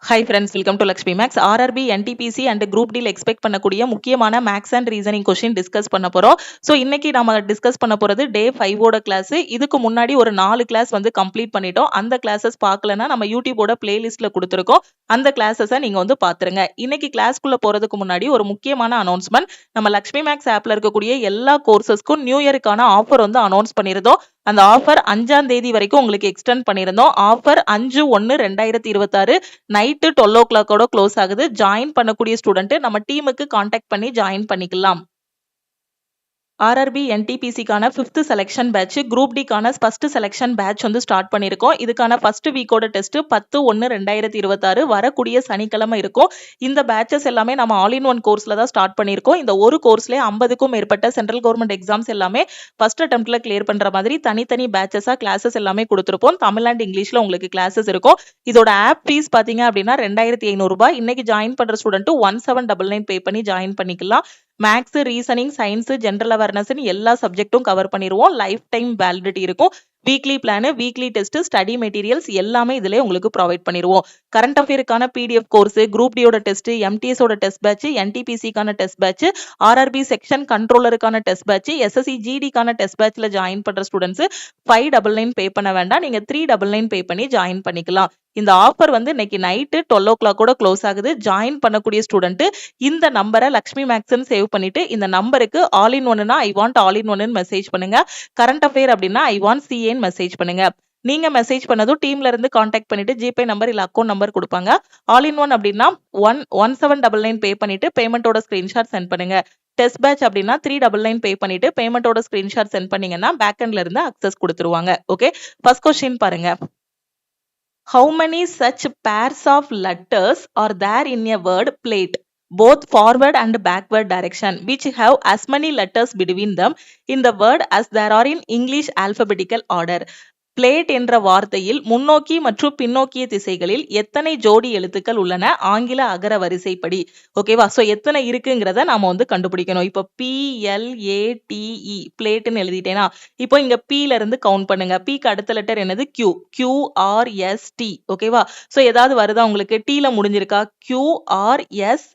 High friends, welcome to Lakshmi maths. RRB, NTPC and group டில் expect பண்ணக்கூடிய முக்கியமான maths and reasoning question discuss பண்ண போறோம். ஸோ இன்னைக்கு நம்ம டிஸ்கஸ் பண்ண போறது டே 5ஓட கிளாஸ். இதுக்கு முன்னாடி ஒரு 4 கிளாஸ் வந்து கம்ப்ளீட் பண்ணிட்டோம். அந்த கிளாஸஸ் பார்க்கலன்னா நம்ம யூடியூபோட பிளேலிஸ்ட்ல கொடுத்துருக்கோம். அந்த கிளாஸஸை நீங்க வந்து பாத்துருங்க. இன்னைக்கு கிளாஸ்க்குள்ள போறதுக்கு முன்னாடி ஒரு முக்கியமான அனௌன்ஸ்மெண்ட். நம்ம லக்ஷ்மி மேக்ஸ் ஆப்ல இருக்கக்கூடிய எல்லா கோர்சஸ்க்கும் நியூ இயருக்கான ஆஃபர் வந்து அனௌன்ஸ் பண்ணிருந்தோம். அந்த ஆஃபர் 5ஆம் தேதி வரைக்கும் உங்களுக்கு எக்ஸ்டெண்ட் பண்ணிருந்தோம். ஆஃபர் 5/1/2026 நைட்டு 12 o'clock க்ளோஸ் ஆகுது. ஜாயின் பண்ணக்கூடிய ஸ்டூடெண்ட் நம்ம டீமுக்கு கான்டாக்ட் பண்ணி ஜாயின் பண்ணிக்கலாம். ஆர்ஆர்பி என்டிபிசிக்கான 5th செலெக்ஷன் பேட்ச், குரூப் டிக்கான ஃபர்ஸ்ட் செலெக்ஷன் பேட்ச் வந்து ஸ்டார்ட் பண்ணியிருக்கோம். இதுக்கான ஃபர்ஸ்ட் வீக்கோட டெஸ்ட் 10/1/2026 வரக்கூடிய சனிக்கிழமை இருக்கும். இந்த பேட்சஸ் எல்லாமே நம்ம ஆல் இன் ஒன் கோர்ஸ்ல தான் ஸ்டார்ட் பண்ணியிருக்கோம். இந்த ஒரு கோர்ஸ்லேயே 50க்கும் மேற்பட்ட சென்ட்ரல் கவர்மெண்ட் எக்ஸாம்ஸ் எல்லாமே ஃபர்ஸ்ட் அட்டெம்ப்ட்ல கிளியர் பண்ற மாதிரி தனித்தனி பேட்சஸா கிளாஸஸ் எல்லாமே கொடுத்துருப்போம். தமிழ் அண்ட் இங்கிலீஷ்ல உங்களுக்கு கிளாஸஸ் இருக்கும். இதோட ஆப் ஃபீஸ் பாத்தீங்க அப்படின்னா 2500 ரூபாய். இன்னைக்கு ஜாயின் பண்ற ஸ்டூடெண்ட் 1799 பே பண்ணி ஜாயின் பண்ணிக்கலாம். Maths, reasoning, science, general awareness எல்லா சப்ஜெக்ட்டும் கவர் பண்ணிடுவோம். லைஃப் டைம் வேலிடிட்டி இருக்கும். Weekly plan, weekly test, study materials எல்லாமே இதுல உங்களுக்கு ப்ரொவைட் பண்ணிடுவோம். கரண்ட் அஃபேருக்கான பிடிஎஃப் கோர்ஸ், குரூப் டியோட டெஸ்ட், எம்டிஎஸோட டெஸ்ட் பேட்ச், என்டிபிசிக்கான டெஸ்ட் பேட்ச், ஆர்ஆர்பி செக்ஷன் கண்ட்ரோலருக்கான டெஸ்ட் பேட்ச், எஸ்எஸ்சி ஜிடிக்கான டெஸ்ட் பேட்ச்ல ஜாயின் பண்ற ஸ்டூடெண்ட்ஸ் 599 பே பண்ண வேண்டாம். நீங்க 399 பே பண்ணி ஜாயின் பண்ணிக்கலாம். இந்த ஆஃபர் வந்து இன்னைக்கு நைட்டு 12 o'clock க்ளோஸ் ஆகுது. ஜாயின் பண்ணக்கூடிய ஸ்டூடெண்ட் இந்த நம்பரை லக்ஷ்மி மேக்ஸ்ன்னு சேவ் பண்ணிட்டு இந்த நம்பருக்கு ஆல் இன் ஒன்னுனா I want all in one message பண்ணுங்க. கரண்ட் அஃபேர் அப்படின்னா ஐ வாண்ட் சிஏன்னு மெசேஜ் பண்ணுங்க. நீங்க மெசேஜ் பண்ணதும் டீம்ல இருந்து கான்டாக்ட் பண்ணிட்டு ஜிபே நம்பர் இல்ல அக்கௌண்ட் நம்பர் கொடுப்பாங்க. ஆல் இன் ஒன் அப்படின்னா 1799 பே பண்ணிட்டு பேமெண்டோட ஸ்கிரீன்ஷாட் சென்ட் பண்ணுங்க. டெஸ்ட் பேட்ச் அப்படின்னா 399 பே பண்ணிட்டு பேமெண்டோட ஸ்கிரீன்ஷாட் சென்ட் பண்ணீங்கன்னா பேக்எண்ட்ல இருந்து அக்சஸ் கொடுத்துருவாங்க. ஓகே, ஃபர்ஸ்ட் கொஸ்டின் பாருங்க. How many such pairs of letters are there in a word plate, both forward and backward direction, which have as many letters between them in the word as there are in English alphabetical order? Plate என்ற வார்த்தையில் முன்னோக்கி மற்றும் பின்னோக்கிய திசைகளில் எத்தனை ஜோடி எழுத்துக்கள் உள்ளன ஆங்கில அகர வரிசைப்படி? ஓகேவா? சோ எத்தனை இருக்குங்கிறத நாம வந்து கண்டுபிடிக்கணும். இப்போ PLATE பிளேட்னு எழுதிட்டேனா, இப்போ இங்க Pல இருந்து கவுண்ட் பண்ணுங்க. Pக்கு அடுத்த லெட்டர் என்னது? Q. QRST. ஓகேவா? சோ ஏதாவது வருதா உங்களுக்கு? Tல முடிஞ்சிருக்கா? QRST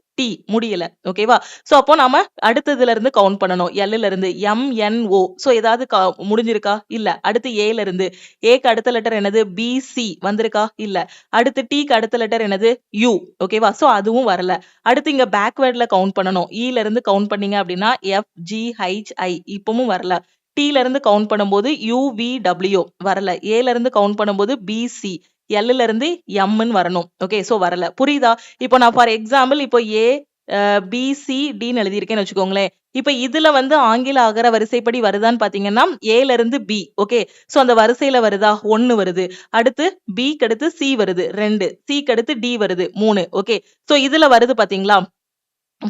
முடியல. ஓகேவா? சோ அப்போ நாம அடுத்ததுல இருந்து கவுண்ட் பண்ணணும். Lல இருந்து MNO. சோ ஏதாவது முடிஞ்சிருக்கா? இல்ல. அடுத்து A ல இருந்து, ஏக்கு அடுத்த லெட்டர் என்னது? BC வந்திருக்கா? இல்ல. அடுத்து Tக்கு அடுத்த லெட்டர் என்னது? U. ஓகேவா? சோ அதுவும் வரல. அடுத்து இங்க பேக்வேர்ட்ல கவுண்ட் பண்ணணும். E ல இருந்து கவுண்ட் பண்ணீங்க அப்படின்னா FGHI இப்பவும் வரல. T ல இருந்து கவுண்ட் பண்ணும்போது UVW வரல. A ல இருந்து கவுண்ட் பண்ணும்போது BC, L ல இருந்து Mன்னு வரணும். ஓகே, சோ வரல. புரியுதா? இப்போ நான் ஃபார் எக்ஸாம்பிள் இப்போ ABCDன்னு எழுதியிருக்கேன்னு வச்சுக்கோங்களேன். இப்ப இதுல வந்து ஆங்கில அகர வரிசைப்படி வருதான்னு பாத்தீங்கன்னா ஏல இருந்து B. ஓகே, சோ அந்த வரிசையில வருதா? 1 வருது. அடுத்து Bக்கு அடுத்து C வருது 2, Cக்கு அடுத்து D வருது 3. ஓகே, சோ இதுல வருது பாத்தீங்களா?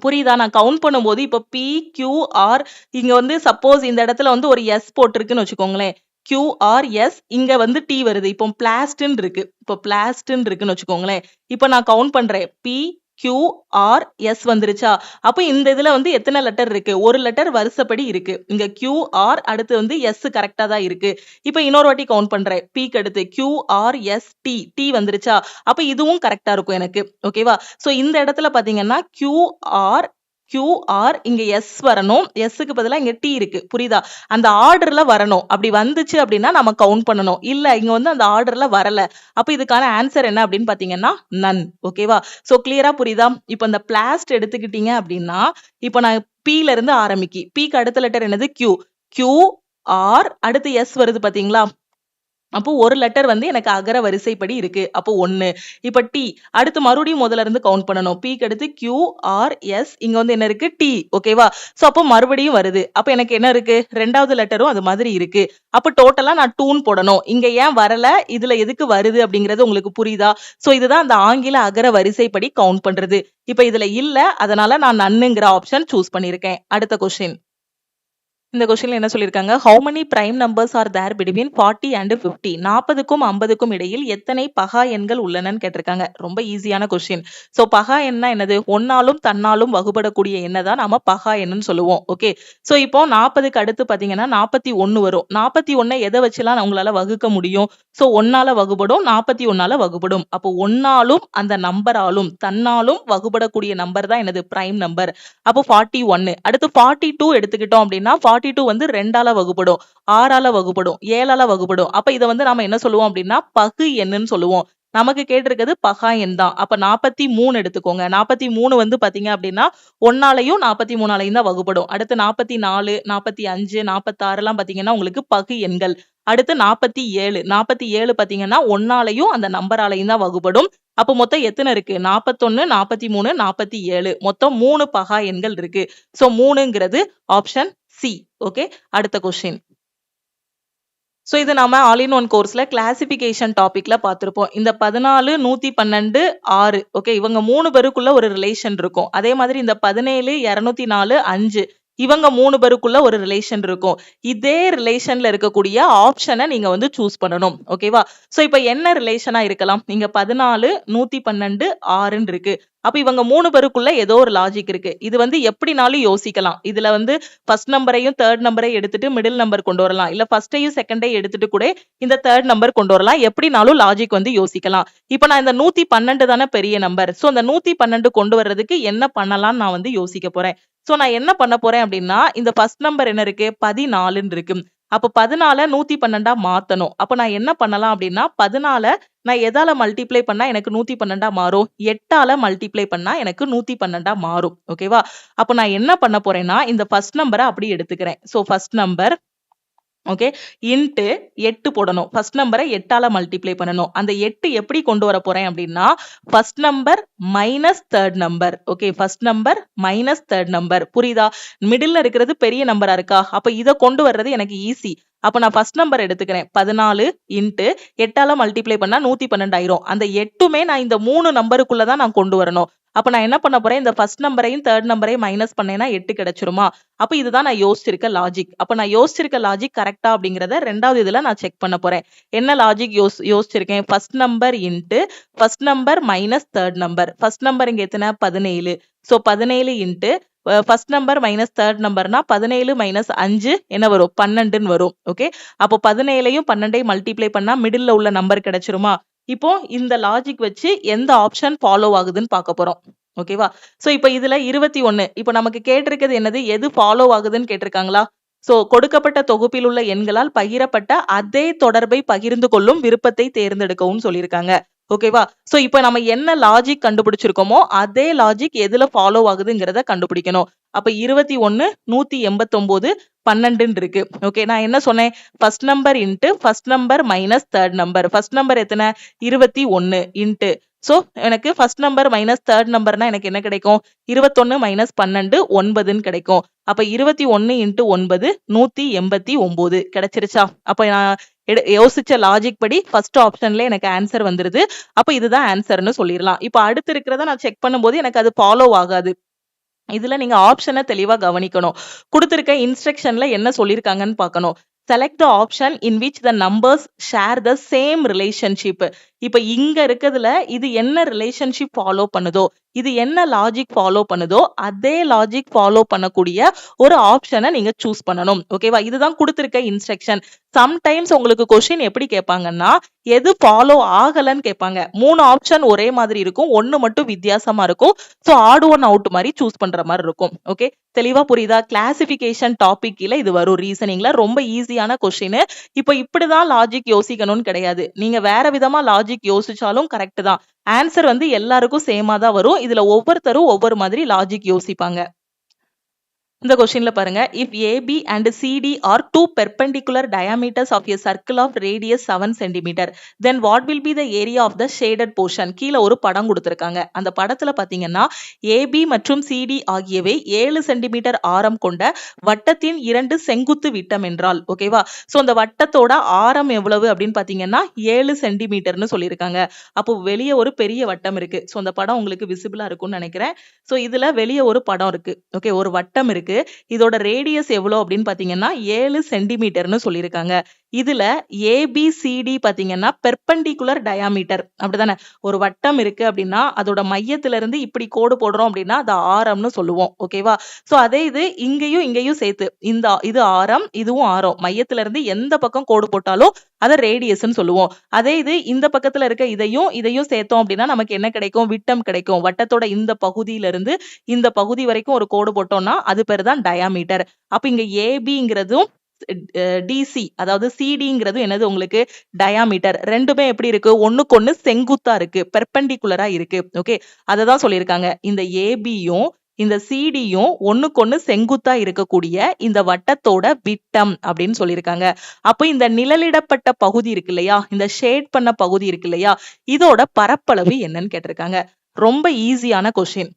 புரியுதா? நான் கவுண்ட் பண்ணும்போது இப்போ PQR இங்க வந்து சப்போஸ் இந்த இடத்துல வந்து ஒரு S போட்டிருக்குன்னு வச்சுக்கோங்களேன். QRS இங்க வந்து T வருது. இப்போ பிளாஸ்ட்ன்னு இருக்கு. இப்போ பிளாஸ்ட்ன்னு இருக்குன்னு வச்சுக்கோங்களேன். இப்போ நான் கவுண்ட் பண்றேன். PQRS வந்துருச்சா? அப்போ இந்த இதுல வந்து எத்தனை லெட்டர் இருக்கு? ஒரு லெட்டர் வரிசைப்படி இருக்கு. இங்க QR அடுத்து வந்து S கரெக்டா தான் இருக்கு. இப்போ இன்னொரு வாட்டி கவுண்ட் பண்றேன். Pக்கு அடுத்து QRST, T வந்துருச்சா? அப்ப இதுவும் கரெக்டா இருக்கும் எனக்கு. ஓகேவா? சோ இந்த இடத்துல பாத்தீங்கன்னா QR இங்க S வரணும். Sக்கு பதிலா இங்க T இருக்கு. புரியுதா? அந்த ஆர்டர்ல வரணும். அப்படி வந்துச்சு அப்படின்னா நம்ம கவுண்ட் பண்ணணும். இல்ல இங்க வந்து அந்த ஆர்டர்ல வரல. அப்ப இதுக்கான ஆன்சர் என்ன அப்படின்னு பாத்தீங்கன்னா நன். ஓகேவா? சோ கிளியரா புரியுதா? இப்போ இந்த பிளாஸ்ட் எடுத்துக்கிட்டீங்க அப்படின்னா இப்போ நான் P ல இருந்து ஆரம்பிக்கி. Pக்கு அடுத்த லெட்டர் என்னது? QR அடுத்து S வருது பாத்தீங்களா? அப்போ ஒரு லெட்டர் வந்து எனக்கு அகர வரிசைப்படி இருக்கு. அப்போ 1. இப்ப T அடுத்து மறுபடியும் முதல்ல இருந்து கவுண்ட் பண்ணணும். Pக்கு அடுத்து QRS இங்க வந்து என்ன இருக்கு? T. ஓகேவா? சோ அப்போ மறுபடியும் வருது. அப்ப எனக்கு என்ன இருக்கு? ரெண்டாவது லெட்டரும் அது மாதிரி இருக்கு. அப்ப டோட்டலா நான் 2 போடணும். இங்க ஏன் வரல? இதுல எதுக்கு வருது அப்படிங்கிறது உங்களுக்கு புரியுதா? சோ இதுதான் அந்த ஆங்கில அகர வரிசைப்படி கவுண்ட் பண்றது. இப்ப இதுல இல்ல, அதனால நான் நன்னுங்கிற ஆப்ஷன் சூஸ் பண்ணிருக்கேன். அடுத்த கொஸ்டின். இந்த கொஸ்டின்ல என்ன சொல்லியிருக்காங்க, how many prime numbers are there between 40 and 50? 40க்கும் 50க்கும் இடையில் எத்தனை பகா எண்கள் உள்ளனன்னு கேட்டிருக்காங்க. ரொம்ப ஈஸியான கொஸ்டின். சோ பகா எண்ணா என்னது, ஒன்னாலும் தன்னாலும் வகுபடக்கூடிய எண்ணை தான் நாம பகா எண்ணுன்னு சொல்லுவோம். ஓகே, சோ இப்போ 40க்கு அடுத்து பாத்தீங்கன்னா 41 வரும். 41 எதை வச்சுலாம் உங்களால வகுக்க முடியும்? சோ ஒன்னால வகுபடும், 41ஆல வகுபடும். அப்போ ஒன்னாலும் அந்த நம்பராலும் தன்னாலும் வகுபடக்கூடிய நம்பர் தான் என்னது, பிரைம் நம்பர். அப்போ 41. அடுத்து 42 எடுத்துக்கிட்டோம் அப்படின்னா 42 வந்து 2ஆல வகுப்படும், 6ஆல வகுப்படும், 7ஆல வகுப்படும். அப்ப இதை வந்து நாம என்ன சொல்லுவோம் அப்படின்னா பகு எண்ணுன்னு சொல்லுவோம். நமக்கு கேட்டிருக்கிறது பகா எண் தான். அப்ப 43 எடுத்துக்கோங்க. 43 வந்து பாத்தீங்க அப்படின்னா 1ஆலையும் 43ஆலையும் தான் வகுப்படும். அடுத்து 44, 45, 46 எல்லாம் பாத்தீங்கன்னா உங்களுக்கு பகு எண்கள். அடுத்து 47, 47 பாத்தீங்கன்னா 1ஆலையும் அந்த நம்பராலையும் தான் வகுப்படும். அப்ப மொத்தம் எத்தனை இருக்கு, 41, 43, 47, மொத்தம் 3 பகா எண்கள் இருக்கு. சோ 3ங்கிறது ஆப்ஷன் சி. ஓகே, அடுத்த கொஸ்டின். சோ இது நாம ஆல் இன் ஒன் கோர்ஸ்ல கிளாசிபிகேஷன் டாபிக்ல பார்த்திருப்போம். இந்த 14, 112, 6 ஓகே, இவங்க 3 பேருக்குள்ள ஒரு ரிலேஷன் இருக்கும். அதே மாதிரி இந்த 17, 204, 5 இவங்க 3 பேருக்குள்ள ஒரு ரிலேஷன் இருக்கும். இதே ரிலேஷன்ல இருக்கக்கூடிய ஆப்ஷனை நீங்க வந்து சூஸ் பண்ணணும். ஓகேவா? சோ இப்போ என்ன ரிலேஷனா இருக்கலாம்? நீங்க 14, 112, 6ன்னு இருக்கு. அப்ப இவங்க 3 பேருக்குள்ள ஏதோ ஒரு லாஜிக் இருக்கு. இது வந்து எப்படினாலும் யோசிக்கலாம். இதுல வந்து ஃபர்ஸ்ட் நம்பரையும் தேர்ட் நம்பரை எடுத்துட்டு மிடில் நம்பர் கொண்டு வரலாம். இல்ல ஃபர்ஸ்டையும் செகண்டையும் எடுத்துட்டு கூட இந்த தேர்ட் நம்பர் கொண்டு வரலாம். எப்படினாலும் லாஜிக் வந்து யோசிக்கலாம். இப்ப நான் இந்த 112 தானே பெரிய நம்பர். சோ அந்த 112 கொண்டு வர்றதுக்கு என்ன பண்ணலாம்னு நான் வந்து யோசிக்க போறேன். சோ நான் என்ன பண்ண போறேன் அப்படின்னா, இந்த ஃபர்ஸ்ட் நம்பர் என்ன இருக்கு, 14 இருக்கு. அப்ப 14 112 மாத்தணும். அப்ப நான் என்ன பண்ணலாம் அப்படின்னா, 14 நான் எதால மல்டிப்ளை பண்ணா எனக்கு 112 மாறும், 8ஆல மல்டிப்ளை பண்ணா எனக்கு 112 மாறும். ஓகேவா? அப்ப நான் என்ன பண்ண போறேன்னா, இந்த ஃபர்ஸ்ட் நம்பரை அப்படி எடுத்துக்கிறேன். So first number okay into 8 போடணும். ஃபர்ஸ்ட் நம்பரை 8ஆல மல்டிப்ளை பண்ணணும். அந்த 8 எப்படி கொண்டு வர போறேன் அப்படின்னா, first number minus third number. Okay, first number minus third number. புரியுதா? மிடில்ல இருக்கிறது பெரிய நம்பரா இருக்கா? அப்ப இதை கொண்டு வர்றது எனக்கு ஈஸி. அப்ப நான் ஃபர்ஸ்ட் நம்பர் எடுத்துக்கிறேன். 14 இன்ட்டு 8ஆல மல்டிப்ளை பண்ணா 112 ஆயிரும். அந்த 8மே நான் இந்த 3 நம்பருக்குள்ளதான் நான் கொண்டு வரணும். அப்ப நான் என்ன பண்ண போறேன், இந்த ஃபர்ஸ்ட் நம்பரையும் தேர்ட் நம்பரையும் மைனஸ் பண்ணேன்னா 8 கிடைச்சிருமா? அப்ப இதுதான் நான் யோசிச்சிருக்க லாஜிக். அப்ப நான் யோசிச்சிருக்க லாஜிக் கரெக்டா அப்படிங்கறத ரெண்டாவது இதுல நான் செக் பண்ண போறேன். என்ன லாஜிக் யோசிச்சிருக்கேன்? First number into first number minus third number. First number இங்க எத்தனை, 17. So 17 into first number minus third நம்பர்னா 17 மைனஸ் 5 என்ன வரும், 12ன்னு வரும். ஓகே, அப்போ 17ஐயும் 12ஐயும் மல்டிப்ளை பண்ணா மிடில்ல உள்ள நம்பர் கிடைச்சிருமா? இப்போ இந்த லாஜிக் வச்சு எந்த ஆப்ஷன் ஃபாலோ ஆகுதுன்னு பார்க்க போறோம். ஓகேவா? சோ இப்போ இதுல 21 இப்போ நமக்கு கேட்டிருக்கிறது என்னது, எது ஃபாலோ ஆகுதுன்னு கேட்டிருக்காங்களா? சோ கொடுக்கப்பட்ட தொகுப்பில் உள்ள எண்களால் பகிரப்பட்ட அதே தொடர்பை பகிர்ந்து கொள்ளும் விருப்பத்தை தேர்ந்தெடுக்கவும் சொல்லியிருக்காங்க. ஓகேவா? சோ இப்போ நம்ம என்ன லாஜிக் கண்டுபிடிச்சிருக்கோமோ அதே லாஜிக் எதுல ஃபாலோ ஆகுதுங்கிறத கண்டுபிடிக்கணும். அப்ப 21, 189, 12 இருக்கு. ஓகே, நான் என்ன சொன்னேன், first number into first number minus third number. First number எத்தனை, 21 இன்ட்டு சோ எனக்கு ஃபர்ஸ்ட் நம்பர் மைனஸ் தேர்ட் நம்பர்னா எனக்கு என்ன கிடைக்கும், 21 மைனஸ் 12 9ன்னு கிடைக்கும். அப்ப 21 இன்ட்டு 9 189 கிடைச்சிருச்சா? அப்ப நான் யோசிச்ச லாஜிக் படி ஃபர்ஸ்ட் ஆப்ஷன்ல எனக்கு ஆன்சர் வந்துருது. அப்ப இதுதான் ஆன்சர்னு சொல்லிடலாம். இப்ப அடுத்து இருக்கிறத நான் செக் பண்ணும்போது எனக்கு அது ஃபாலோ ஆகாது. இதுல நீங்க ஆப்ஷனை தெளிவா கவனிக்கணும். கொடுத்திருக்க இன்ஸ்ட்ரக்ஷன்ல என்ன சொல்லிருக்காங்கன்னு பார்க்கணும். select the option in which the numbers share the same relationship. இப்ப இங்க இருக்கிறதுல இது என்ன ரிலேஷன்ஷிப் ஃபாலோ பண்ணுதோ, இது என்ன லாஜிக் ஃபாலோ பண்ணுதோ அதே லாஜிக் ஃபாலோ பண்ணக்கூடிய ஒரு ஆப்ஷனை நீங்க சூஸ் பண்ணணும். ஓகேவா? இதுதான் கொடுத்திருக்க இன்ஸ்ட்ரக்ஷன். சம்டைம்ஸ் உங்களுக்கு கொஸ்டின் எப்படி கேட்பாங்கன்னா, எது ஃபாலோ ஆகலன்னு கேட்பாங்க. 3 ஆப்ஷன் ஒரே மாதிரி இருக்கும், ஒன்னு மட்டும் வித்தியாசமா இருக்கும். சோ ஆட் ஒன் அவுட் மாதிரி சூஸ் பண்ற மாதிரி இருக்கும். ஓகே, தெளிவா புரியுதா? கிளாசிபிகேஷன் டாபிக்ல இது வரும். ரீசனிங்ல ரொம்ப ஈஸியான கொஸ்டின். இப்போ இப்படிதான் லாஜிக் யோசிக்கணும்னு கிடையாது. நீங்க வேற விதமா லாஜிக் யோசிச்சாலும் கரெக்ட் தான். ஆன்சர் வந்து எல்லாருக்கும் சேமா தான் வரும். இதுல ஒவ்வொருத்தரும் ஒவ்வொரு மாதிரி லாஜிக் யோசிப்பாங்க. இந்த கொஸ்டின்ல பாருங்க, if AB and CD are two perpendicular diameters of a circle of radius 7 cm, then what will be the area of the shaded portion? கீழ ஒரு படம் கொடுத்திருக்காங்க. அந்த படத்துல பாத்தீங்கன்னா AB மற்றும் CD ஆகியவை 7 சென்டிமீட்டர் ஆரம் கொண்ட வட்டத்தின் 2 செங்குத்து விட்டம் என்றால், ஓகேவா? சோ அந்த வட்டத்தோட ஆரம் எவ்வளவு அப்படின்னு பாத்தீங்கன்னா 7 சென்டிமீட்டர்னு சொல்லியிருக்காங்க. அப்போ வெளியே ஒரு பெரிய வட்டம் இருக்கு. சோ அந்த படம் உங்களுக்கு விசிபிளா இருக்கும்னு நினைக்கிறேன். சோ இதுல வெளியே ஒரு படம் இருக்கு. ஓகே, ஒரு வட்டம் இருக்கு. இருக்கு. இதோட ரேடியஸ் எவ்வளோ அப்படின்னு பாத்தீங்கன்னா 7 சென்டிமீட்டர்னு சொல்லியிருக்காங்க. இதுல ஏபிசிடி பாத்தீங்கன்னா பெர்பெண்டிகுலர் டயாமீட்டர் அப்படிதானே. ஒரு வட்டம் இருக்கு அப்படின்னா அதோட மையத்துல இருந்து இப்படி கோடு போடுறோம் அப்படின்னா அது ஆரம்னு சொல்லுவோம். ஓகேவா? சோ அதே இது இங்கேயும் சேர்த்து இது ஆரம், இதுவும் ஆரம். மையத்துல இருந்து எந்த பக்கம் கோடு போட்டாலும் அதை ரேடியஸ்ன்னு சொல்லுவோம். அதே இது இந்த பக்கத்துல இருக்க இதையும் சேர்த்தோம் அப்படின்னா நமக்கு என்ன கிடைக்கும்? விட்டம் கிடைக்கும். வட்டத்தோட இந்த பகுதியில இருந்து இந்த பகுதி வரைக்கும் ஒரு கோடு போட்டோம்னா அது பேர் தான் டயாமீட்டர். அப்ப இங்க ஏபிங்கிறதும் டிசி அதாவது சிடிங்கிறது என்னது உங்களுக்கு டயாமீட்டர். ரெண்டுமே எப்படி இருக்கு? ஒண்ணுக்கு ஒண்ணு செங்குத்தா இருக்கு, பெர்பெண்டிகுலரா இருக்கு. ஓகே, அததான் சொல்லியிருக்காங்க. இந்த ஏபியும் இந்த சிடியும் ஒண்ணுக்கு ஒண்ணு செங்குத்தா இருக்கக்கூடிய இந்த வட்டத்தோட விட்டம் அப்படின்னு சொல்லியிருக்காங்க. அப்போ இந்த நிழலிடப்பட்ட பகுதி இருக்கு இல்லையா, இந்த ஷேட் பண்ண பகுதி இருக்கு இல்லையா, இதோட பரப்பளவு என்னன்னு கேட்டிருக்காங்க. ரொம்ப ஈஸியான கொஸ்டின்.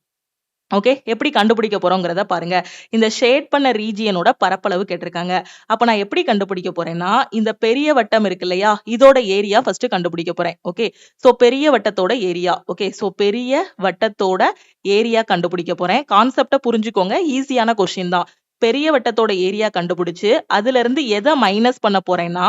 ஓகே, எப்படி கண்டுபிடிக்க போறோங்கிறத பாருங்க. இந்த ஷேட் பண்ண ரீஜியனோட பரப்பளவு கேட்டிருக்காங்க. அப்ப நான் எப்படி கண்டுபிடிக்க போறேன்னா, இந்த பெரிய வட்டம் இருக்கு இல்லையா, இதோட ஏரியா ஃபர்ஸ்ட் கண்டுபிடிக்க போறேன். ஓகே, சோ பெரிய வட்டத்தோட ஏரியா. ஓகே, சோ பெரிய வட்டத்தோட ஏரியா கண்டுபிடிக்க போறேன். கான்செப்ட புரிஞ்சுக்கோங்க, ஈஸியான கொஸ்டின் தான். பெரிய வட்டத்தோட ஏரியா கண்டுபிடிச்சு அதுல இருந்து எதை மைனஸ் பண்ண போறேன்னா,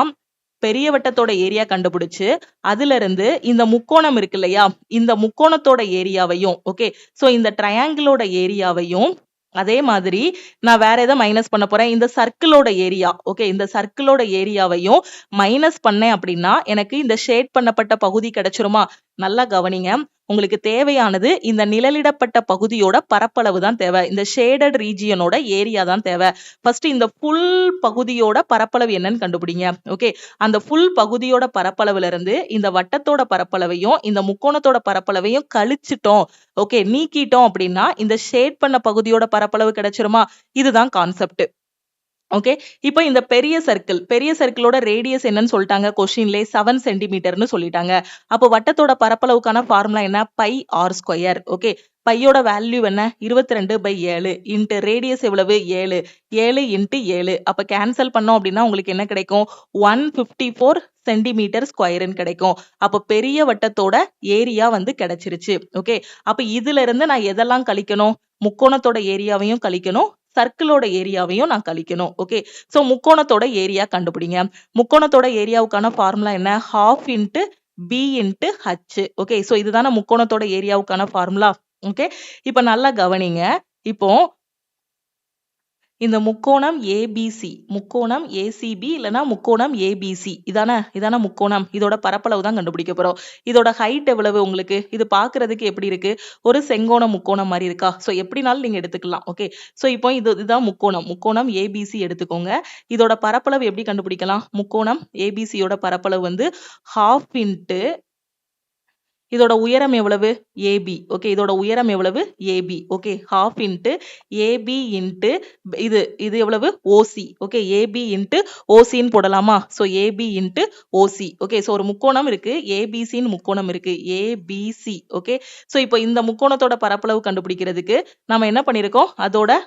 பெரிய வட்டத்தோட ஏரியா கண்டுபிடிச்சு அதுல இருந்து இந்த முக்கோணம் இருக்கு இல்லையா, இந்த முக்கோணத்தோட ஏரியாவையும், ஓகே, சோ இந்த ட்ரையாங்கிளோட ஏரியாவையும் அதே மாதிரி நான் வேற எதை மைனஸ் பண்ண போறேன்? இந்த சர்க்கிளோட ஏரியா. ஓகே, இந்த சர்க்கிளோட ஏரியாவையும் மைனஸ் பண்ணேன் அப்படின்னா எனக்கு இந்த ஷேட் பண்ணப்பட்ட பகுதி கிடைச்சிருமா? நல்லா கவனிங்க. உங்களுக்கு தேவையானது இந்த நிழலிடப்பட்ட பகுதியோட பரப்பளவு தான் தேவை. இந்த ஷேடட் ரீஜியனோட ஏரியா தான் தேவை. ஃபர்ஸ்ட் இந்த ஃபுல் பகுதியோட பரப்பளவு என்னன்னு கண்டுபிடிங்க. ஓகே, அந்த ஃபுல் பகுதியோட பரப்பளவுல இருந்து இந்த வட்டத்தோட பரப்பளவையும் இந்த முக்கோணத்தோட பரப்பளவையும் கழிச்சிட்டோம், ஓகே, நீக்கிட்டோம் அப்படின்னா இந்த ஷேட் பண்ண பகுதியோட பரப்பளவு கிடைச்சிருமா? இதுதான் கான்செப்ட். ஓகே, இப்போ இந்த பெரிய சர்க்கிளோட ரேடியஸ் என்னன்னு சொல்லிட்டாங்க கொஸ்டின்லே 7 சென்டிமீட்டர்னு சொல்லிட்டாங்க. அப்போ வட்டத்தோட பரப்பளவுக்கான ஃபார்முலா என்ன? Pi r square. ஓகே, பையோட வேல்யூ என்ன? 22/7 இன்ட்டு ரேடியஸ் எவ்வளவு? 7. 7 இன்ட்டு 7. அப்ப கேன்சல் பண்ணோம் அப்படின்னா உங்களுக்கு என்ன கிடைக்கும்? 154 சென்டிமீட்டர் ஸ்கொயர்னு கிடைக்கும். அப்ப பெரிய வட்டத்தோட ஏரியா வந்து கிடைச்சிருச்சு. ஓகே, அப்ப இதுல இருந்து நான் எதெல்லாம் கழிக்கணும்? முக்கோணத்தோட ஏரியாவையும் கழிக்கணும், சர்க்கிளோட ஏரியாவையும் நான் கழிக்கணும். ஓகே, சோ முக்கோணத்தோட ஏரியா கண்டுபிடிங்க. முக்கோணத்தோட ஏரியாவுக்கான ஃபார்முலா என்ன? half into b into h. Okay, so இதுதானே முக்கோணத்தோட ஏரியாவுக்கான ஃபார்முலா. ஓகே, இப்ப நல்லா கவனிங்க. இப்போ இந்த முக்கோணம் ஏபிசி, முக்கோணம் ஏசிபி இல்லனா முக்கோணம் ஏபிசி, இதான முக்கோணம். இதோட பரப்பளவு தான் கண்டுபிடிக்க போறோம். இதோட ஹைட் எவ்வளவு உங்களுக்கு? இது பாக்குறதுக்கு எப்படி இருக்கு? ஒரு செங்கோண முக்கோணம் மாதிரி இருக்கா? சோ எப்படினாலும் நீங்க எடுத்துக்கலாம். ஓகே, சோ இப்போ இதுதான் முக்கோணம் ஏபிசி எடுத்துக்கோங்க. இதோட பரப்பளவு எப்படி கண்டுபிடிக்கலாம்? முக்கோணம் ஏபிசியோட பரப்பளவு வந்து half இன்ட்டு இதோட உயரம் எவ்வளவு? ஏபி. ஓகே, இதோட உயரம் எவ்வளவு? AB. Okay, half into AB into இது எவ்வளவு? ஓசி. ஓகே, ஏபி இன்ட்டு ஓசின்னு போடலாமா? So AB into OC. Okay, so ஒரு முக்கோணம் இருக்கு, ஏபிசின்னு முக்கோணம் இருக்கு, ஏபிசி. ஓகே, சோ இப்போ இந்த முக்கோணத்தோட பரப்பளவு கண்டுபிடிக்கிறதுக்கு நாம என்ன பண்ணிருக்கோம்? அதோட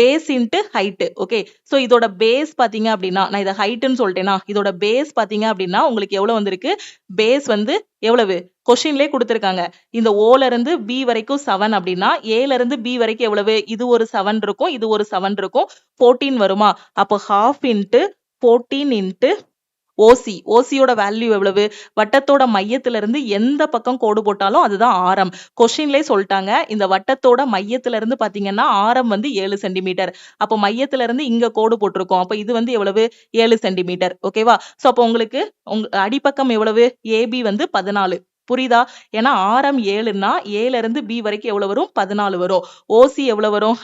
base into height. Okay, so இதோட பேஸ் பாத்தீங்க அப்படின்னா, நான் இதை ஹைட்னு சொல்லிட்டேனா, இதோட பேஸ் பாத்தீங்க அப்படின்னா உங்களுக்கு எவ்வளவு வந்திருக்கு? பேஸ் வந்து எவ்வளவு? கொஸ்டின்லயே கொடுத்திருக்காங்க. இந்த ஓல இருந்து பி வரைக்கும் 7 அப்படின்னா ஏல இருந்து பி வரைக்கும் எவ்வளவு? இது ஒரு 7 இருக்கும், இது ஒரு 7 இருக்கும், 14 வருமா? அப்போ half இன்ட்டு 14 இன்ட்டு ஓசி. ஓசியோட வேல்யூ எவ்வளவு? வட்டத்தோட மையத்துல இருந்து எந்த பக்கம் கோடு போட்டாலும் அதுதான் ஆரம். கொஸ்டின்லயே சொல்லிட்டாங்க. இந்த வட்டத்தோட மையத்துல இருந்து பாத்தீங்கன்னா ஆரம் வந்து 7 சென்டிமீட்டர். அப்போ மையத்துல இருந்து இங்க கோடு போட்டிருக்கோம். அப்ப இது வந்து எவ்வளவு? 7 சென்டிமீட்டர். ஓகேவா? சோ அப்போ உங்களுக்கு அடிப்பக்கம் எவ்வளவு? ஏபி வந்து 14. புரியுதா? ஏன்னா ஆரம் 7ன்னா ஏல இருந்து பி வரைக்கும் எவ்வளவு வரும்? 14 வரும். ஓசி எவ்வளவு வரும்?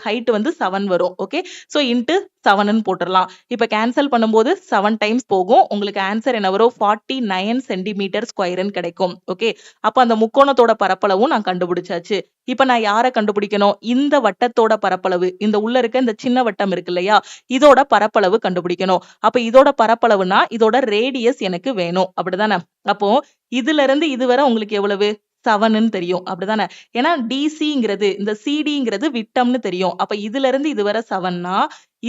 ஹைட் வந்து 7 வரும். ஓகே, சோ இன்ட்டு 7ன்னு போட்டுடலாம். இப்ப கேன்சல் பண்ணும்போது 7 டைம்ஸ் போகும். உங்களுக்கு ஆன்சர் என்ன வரும்? 49 சென்டிமீட்டர் ஸ்கொயர்னு கிடைக்கும். ஓகே, அப்ப அந்த முக்கோணத்தோட பரப்பளவும் நான் கண்டுபிடிச்சாச்சு. இப்ப நான் யாரை கண்டுபிடிக்கணும்? இந்த வட்டத்தோட பரப்பளவு, இந்த உள்ள இருக்க இந்த சின்ன வட்டம் இருக்கு இல்லையா, இதோட பரப்பளவு கண்டுபிடிக்கணும். அப்ப இதோட பரப்பளவுனா இதோட ரேடியஸ் எனக்கு வேணும், அப்படிதானே? அப்போ இதுல இருந்து இதுவரை உங்களுக்கு எவ்வளவு? 7ன்னு தெரியும், அப்படிதானே? ஏன்னா டிசிங்கிறது இந்த சிடிங்கிறது விட்டம்னு தெரியும். அப்ப இதுல இருந்து இதுவரை 7னா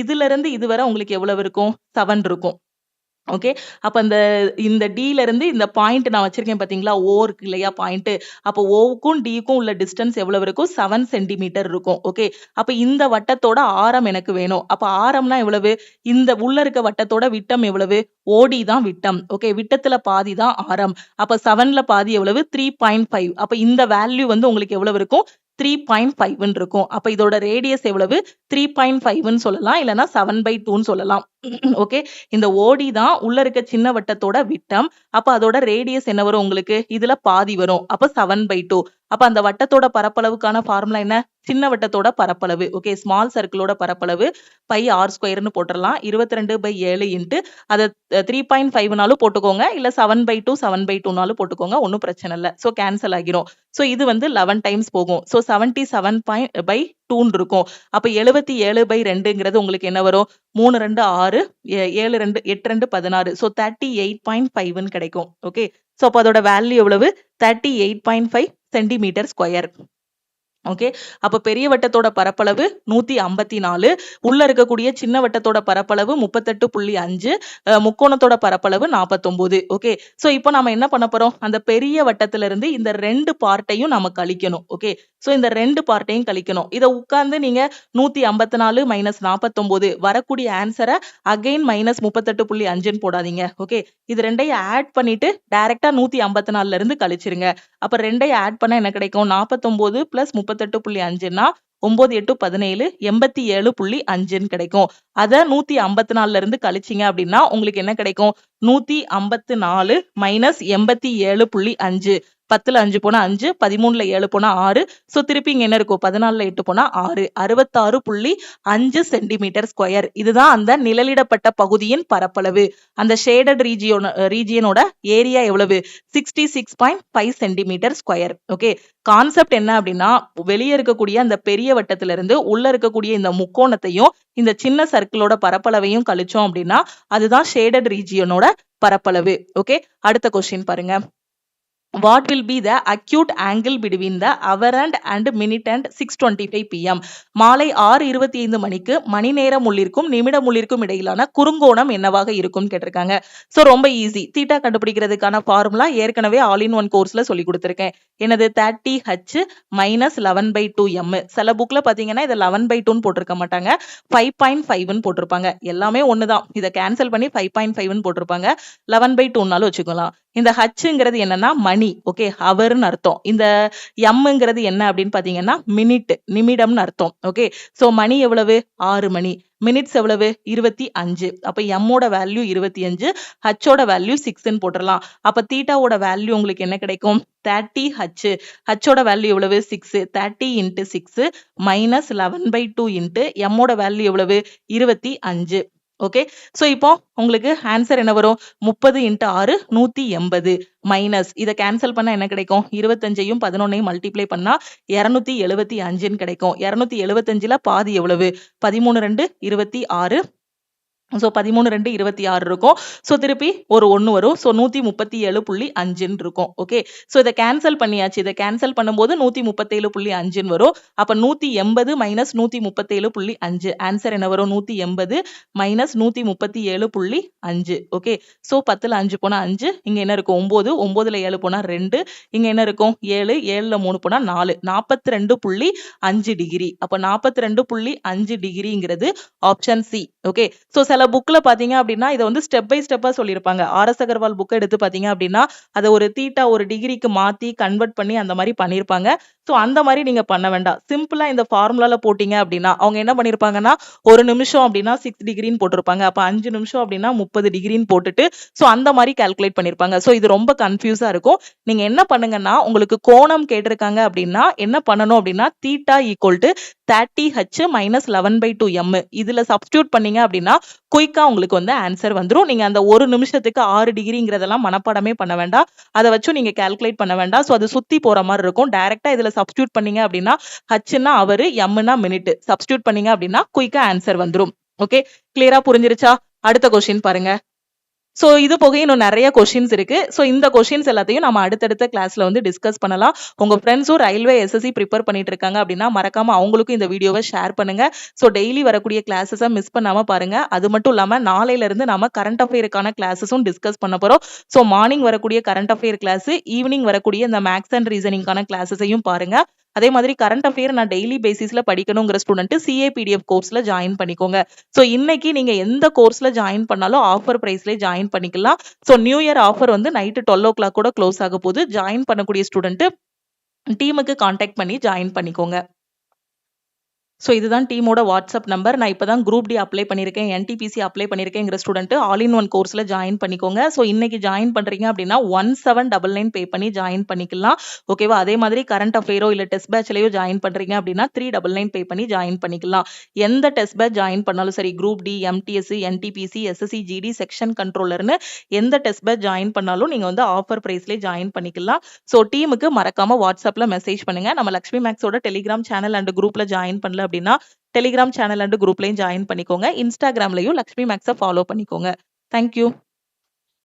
இதுல இருந்து இதுவரை உங்களுக்கு எவ்வளவு இருக்கும்? 7 இருக்கும். ஓகே. அப்ப இந்த டீல இருந்து இந்த பாயிண்ட் நான் வச்சிருக்கேன் பாத்தீங்களா? ஓ இருக்கு இல்லையா பாயிண்ட். அப்ப ஓவுக்கும் டிக்கும் உள்ள டிஸ்டன்ஸ் எவ்வளவு இருக்கும்? 7 சென்டிமீட்டர் இருக்கும். ஓகே. அப்ப இந்த வட்டத்தோட ஆரம் எனக்கு வேணும். அப்ப ஆரம்னா எவ்வளவு? இந்த உள்ள இருக்க வட்டத்தோட விட்டம் எவ்வளவு? ஓடி தான் விட்டம். ஓகே. விட்டத்துல பாதி தான் ஆரம். அப்ப 7ல பாதி எவ்வளவு? 3.5. அப்ப இந்த வேல்யூ வந்து உங்களுக்கு எவ்வளவு இருக்கும்? 3.5 இருக்கும். அப்ப இதோட ரேடியஸ் எவ்வளவு? 3.5 சொல்லலாம். இல்லனா 7/2 சொல்லலாம். ஓகே. இந்த ஓடி தான் உள்ள இருக்க சின்ன வட்டத்தோட விட்டம். அப்ப அதோட ரேடியஸ் என்ன வரும் உங்களுக்கு? இதுல பாதி வரும். அப்ப 7/2. அப்ப அந்த வட்டத்தோட பரப்பளவுக்கான ஃபார்முலா என்ன? சின்ன வட்டத்தோட பரப்பளவு. ஓகே. ஸ்மால் சர்க்கிளோட பரப்பளவு பை ஆர் ஸ்கொயர்னு போட்டுறலாம். 22/7 இன்ட்டு அத 3.5னாலும் போட்டுக்கோங்க. இல்ல 7/2 7/2னாலும் போட்டுக்கோங்க. ஒண்ணும் பிரச்சனை இல்ல. சோ கேன்சல் ஆகிரும். சோ இது வந்து 11 டைம்ஸ் போகும். சோ 77/2 இருக்கும். அப்ப 77/2ங்கிறது உங்களுக்கு என்ன வரும்? 3 2 6 7 2 8 2 16. சோ 38.5 கிடைக்கும். ஓகே. சோ அப்ப அதோட வேல்யூ எவ்வளவு? 38.5 சென்டிமீட்டர் ஸ்கொயர். ஓகே. அப்ப பெரிய வட்டத்தோட பரப்பளவு 154. உள்ள இருக்கக்கூடிய சின்ன வட்டத்தோட பரப்பளவு 38.5. முக்கோணத்தோட பரப்பளவு 49. ஓகே. சோ இப்போ நாம என்ன பண்ண போறோம்? அந்த பெரிய வட்டத்துல இருந்து இந்த 2 பார்ட்டையும் நாம கழிக்கணும். ஓகே. சோ இந்த 2 பார்ட்டையும் கழிக்கணும். இத உட்கார்ந்து நீங்க 154 மைனஸ் 49 வரக்கூடிய ஆன்சரை அகைன் மைனஸ் 38.5ன்னு போடாதீங்க. ஓகே. இது ரெண்டையும் ஆட் பண்ணிட்டு டைரக்டா 154ல இருந்து கழிச்சிருங்க. அப்ப ரெண்டையும் ஆட் பண்ணா என்ன கிடைக்கும்? 49 பிளஸ் 38.5ன்னா 9 8 17 87.5ன்னு கிடைக்கும். அத 154ல இருந்து கழிச்சீங்க அப்படின்னா உங்களுக்கு என்ன கிடைக்கும்? 154 மைனஸ் 87.5. 10ல 5 போனா 5, 13ல 7 போனா 6. சோ திருப்பி இங்க என்ன இருக்கும்? 14ல 8 போனா 6. 66.5 சென்டிமீட்டர் ஸ்கொயர். இதுதான் அந்த நிழலிடப்பட்ட பகுதியின் பரப்பளவு. அந்த ஷேடட் ரீஜியனோட ஏரியா எவ்வளவு? 66.5 சென்டிமீட்டர் ஸ்கொயர். ஓகே. கான்செப்ட் என்ன அப்படின்னா, வெளியே இருக்கக்கூடிய அந்த பெரிய வட்டத்துல இருந்து உள்ள இருக்கக்கூடிய இந்த முக்கோணத்தையும் இந்த சின்ன சர்க்கிளோட பரப்பளவையும் கழிச்சோம் அப்படின்னா அதுதான் ஷேடட் ரீஜியனோட பரப்பளவு. ஓகே. அடுத்த கொஸ்டின் பாருங்க. What will be the acute angle between the hour and minute and 6:25 pm? மாலை 6:25 மணிக்கு மணி நேரம் உள்ளிருக்கும் நிமிடம் உள்ளிருக்கும் இடையிலான குறுங்கோணம் என்னவாக இருக்கும் கேட்டிருக்காங்க. சோ ரொம்ப ஈஸி. தீட்டா கண்டுபிடிக்கிறதுக்கான ஃபார்முலா ஏற்கனவே ஆல் இன் ஒன் கோர்ஸ்ல சொல்லி கொடுத்திருக்கேன். என்னது? 30h minus 11/2m. சில புக்ல பாத்தீங்கன்னா இதை 11/2ன்னு போட்டிருக்க மாட்டாங்க. 5.5ன்னு போட்டிருப்பாங்க. எல்லாமே ஒண்ணுதான். இதை கேன்சல் பண்ணி 5.5ன்னு போட்டிருப்பாங்க. 11/2னாலும் வச்சுக்கலாம். இந்த ஹச்ங்கிறது என்னன்னா மணி. ஓகே. ஹவர்னு அர்த்தம். இந்த எம்ங்கிறது என்ன அப்படின்னு பாத்தீங்கன்னா மினிட், நிமிடம்னு அர்த்தம். ஓகே. சோ மணி எவ்வளவு? 6 மணி. மினிட்ஸ் எவ்வளவு? 25. அப்ப எம்மோட வேல்யூ 25, ஹச்சோட வேல்யூ 6ன்னு போட்டுடலாம். அப்ப தீட்டாவோட வேல்யூ உங்களுக்கு என்ன கிடைக்கும்? 30h. ஹச்சோட வேல்யூ எவ்வளவு? 6. 30 இன்ட்டு 6 மைனஸ் 11/2 இன்ட்டு எம்மோட வேல்யூ எவ்வளவு? 25. ஓகே. சோ இப்போ உங்களுக்கு ஆன்சர் என்ன வரும்? 30 இன்ட்டு 6 180 மைனஸ் இதை கேன்சல் பண்ணா என்ன கிடைக்கும்? 25யும் 11யும் மல்டிப்ளை பண்ணா 275ன்னு கிடைக்கும். 275ல பாதி எவ்வளவு? 13 2 26. சோ 13 2 26 இருக்கும். சோ திருப்பி ஒரு 1 வரும். சோ 137.5 இருக்கும். ஓகே. சோ இதை கேன்சல் பண்ணியாச்சு. இதை கேன்சல் பண்ணும்போது 137.5 வரும். அப்ப 180 மைனஸ் 137.5. ஆன்சர் என்ன வரும்? 180 மைனஸ் 137.5. ஓகே. சோ 10ல 5 போனா 5. இங்க என்ன இருக்கும்? 9. 9ல 7 போனா 2. இங்க என்ன இருக்கும்? 7. 7ல 3 போனா 4. 42.5 டிகிரி. அப்ப 42.5 டிகிரிங்கிறது ஆப்ஷன் சி. ஓகே. சோ சில புக்ல பாத்தீங்க அப்படின்னா இதை வந்து ஸ்டெப் பை ஸ்டெப்பா சொல்லியிருப்பாங்க. ஆர்எஸ் அகர்வால் புக் எடுத்து பாத்தீங்க அப்படின்னா அதை ஒரு தீட்டா ஒரு டிகிரிக்கு மாத்தி கன்வெர்ட் பண்ணி அந்த மாதிரி பண்ணிருப்பாங்க. சோ அந்த மாதிரி நீங்க பண்ண வேண்டாம். சிம்பிளா இந்த ஃபார்முலால போட்டீங்க அப்படின்னா அவங்க என்ன பண்ணிருப்பாங்கன்னா ஒரு நிமிஷம் அப்படின்னா 6 டிகிரின்னு போட்டிருப்பாங்க. அப்ப 5 நிமிஷம் அப்படின்னா 30 டிகிரின்னு போட்டுட்டு சோ அந்த மாதிரி கால்குலேட் பண்ணிருப்பாங்க. சோ இது ரொம்ப கன்ஃபியூஸா இருக்கும். நீங்க என்ன பண்ணுங்கன்னா உங்களுக்கு கோணம் கேட்டிருக்காங்க அப்படின்னா என்ன பண்ணணும் அப்படின்னா theta equal to 30h minus 11/2m இதுல சப்ஸ்டியூட் பண்ணீங்க அப்படின்னா குயிக்கா உங்களுக்கு வந்து ஆன்சர் வந்துரும். நீங்க அந்த ஒரு நிமிஷத்துக்கு 6 டிகிரிங்கிறதெல்லாம் மனப்பாடமே பண்ண வேண்டாம். அதை வச்சு நீங்க கால்குலேட் பண்ண வேண்டாம். சோ அது சுத்தி போற மாதிரி இருக்கும். டைரக்டா இதுல சப்ஸ்டியூட் பண்ணீங்க அப்படின்னா ஹச்னா அவரு, எம்னா மினிட் சப்ஸ்டியூட் பண்ணீங்க அப்படின்னா குயிக்கா ஆன்சர் வந்துரும். ஓகே. கிளியரா புரிஞ்சிருச்சா? அடுத்த கொஸ்டின் பாருங்க. ஸோ இது போக இன்னும் நிறைய கொஷின்ஸ் இருக்கு. ஸோ இந்த கொஷின்ஸ் எல்லாத்தையும் நம்ம அடுத்தடுத்த கிளாஸ்ல வந்து டிஸ்கஸ் பண்ணலாம். உங்க ஃப்ரெண்ட்ஸும் ரயில்வே எஸ்எஸ்சி ப்ரிப்பேர் பண்ணிட்டு இருக்காங்க அப்படின்னா மறக்காம அவங்களுக்கும் இந்த வீடியோவை ஷேர் பண்ணுங்க. ஸோ டெய்லி வரக்கூடிய கிளாஸஸை மிஸ் பண்ணாம பாருங்க. அது மட்டும் இல்லாம நாளையில இருந்து நாம கரண்ட் அஃபேருக்கான கிளாஸஸும் டிஸ்கஸ் பண்ண போறோம். ஸோ மார்னிங் வரக்கூடிய கரண்ட் அஃபேர் கிளாஸ், ஈவினிங் வரக்கூடிய இந்த மேக்ஸ் அண்ட் ரீசனிங்கான கிளாஸஸையும் பாருங்க. அதே மாதிரி கரண்ட் அஃபேர் நான் டெய்லி பேசிஸ்ல படிக்கணுங்கிற ஸ்டூடெண்ட் சிஏபிடிஎஃப் கோர்ஸ்ல ஜாயின் பண்ணிக்கோங்க. ஸோ இன்னைக்கு நீங்க எந்த கோர்ஸ்ல ஜாயின் பண்ணாலும் ஆஃபர் பிரைஸ்லேயே ஜாயின் பண்ணிக்கலாம். ஸோ நியூ இயர் ஆஃபர் வந்து நைட்டு 12 கூட க்ளோஸ் ஆக போகுது. ஜாயின் பண்ணக்கூடிய ஸ்டூடெண்ட் டீமுக்கு கான்டாக்ட் பண்ணி ஜாயின் பண்ணிக்கோங்க. ஸோ இதுதான் டீமோட வாட்ஸ்அப் நம்பர். நான் இப்போ தான் குரூப் டி அப்ளை பண்ணியிருக்கேன், என்டிபிசி அப்ளை பண்ணியிருக்கேங்கிற ஸ்டூடெண்ட் ஆல் இன் ஒன் கோர்ஸில் ஜாயின் பண்ணிக்கோங்க. ஸோ இன்னைக்கு ஜாயின் பண்ணுறீங்க அப்படின்னா 1799 பே பண்ணி ஜாயின் பண்ணிக்கலாம். ஓகேவா? அதே மாதிரி கரண்ட் அஃபேரோ இல்லை டெஸ்ட் பேட்ச்லையோ ஜாயின் பண்ணுறீங்க அப்படின்னா 399 பே பண்ணி ஜாயின் பண்ணிக்கலாம். எந்த டெஸ்ட் பேட்ச் ஜாயின் பண்ணாலும் சரி, குரூப் டி, எம்டிஎஸ்சி, என்டிபிசி, எஸ்எஸ்சி, ஜிடி, செக்ஷன் கண்ட்ரோலர்னு எந்த டெஸ்ட் பேட்ச் ஜாயின் பண்ணாலும் நீங்கள் வந்து ஆஃபர் ப்ரைஸ்லேயே ஜாயின் பண்ணிக்கலாம். ஸோ டீமுக்கு மறக்காம வாட்ஸ்அப்பில் மெசேஜ் பண்ணுங்க. நம்ம லக்ஷ்மி மேக்ஸோட டெலிகிராம் சேனல் அண்ட் குரூப்ல ஜாயின் பண்ணல அப்படின்னா டெலிகிராம் சேனல் அண்ட் குரூப்லையும் ஜாயின் பண்ணிக்கோங்க. இன்ஸ்டாகிராம்லையும் லக்ஷ்மி மேக்ஸை ஃபாலோ பண்ணிக்கோங்க. தேங்க்யூ.